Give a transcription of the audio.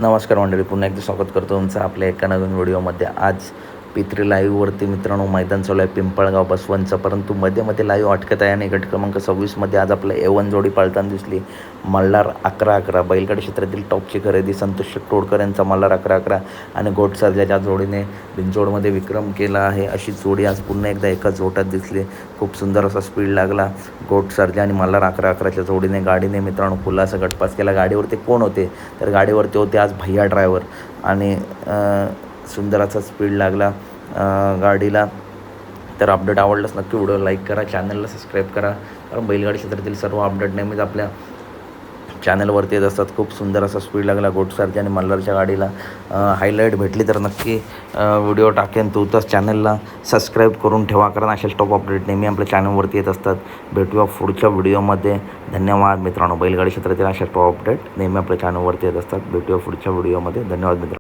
नमस्कार मंडळी, पुन्हा एकदा स्वागत करतो तुमचं आपल्या एका नवीन व्हिडिओमध्ये. आज P3 लाईव्हवरती मित्रांनो मैदान चालू आहे पिंपळगाव बसवनचं, परंतु मध्ये लाईव्ह अटकत आहे आणि गट क्रमांक 26मध्ये आज आपलं A1 जोडी पळताना दिसली. मल्हार 11-11 बैलगाडी क्षेत्रातील टॉपची खरेदी संतोष तोडकर यांचा मल्हार 11-11 आणि गोट सर्जाच्या जोडीने बिनजोडमध्ये विक्रम केला आहे. अशी जोडी आज पुन्हा एकदा एकाच जोटात दिसली. खूप सुंदर असा स्पीड लागला गोट सर्जा आणि मल्हार 11-11च्या जोडीने. गाडीने मित्रांनो फुलासा गटपास केला. गाडीवरती कोण होते तर गाडीवरती होते आज भैया ड्रायव्हर आणि सुंदर असा स्पीड लागला गाडीला. तर अपडेट आवडलंच नक्की व्हिडिओ लाईक करा, चॅनलला सबस्क्राईब करा, कारण बैलगाडी क्षेत्रातील सर्व अपडेट नेहमीच आपल्या चॅनलवरती येत असतात. खूप सुंदर असा स्पीड लागला गोटसारख्या आणि मल्हारच्या गाडीला. हायलाईट भेटली तर नक्की व्हिडिओ टाकेन. तूच चॅनलला सबस्क्राईब करून ठेवा, कारण असेच टॉप अपडेट नेहमी आपल्या चॅनलवरती येत असतात. भेटूया पुढच्या व्हिडिओमध्ये. धन्यवाद मित्रांनो. बैलगाडी क्षेत्रातील अशा टॉप अपडेट नेहमी आपल्या चॅनलवरती येत असतात. भेटूया पुढच्या व्हिडिओमध्ये. धन्यवाद मित्रांनो.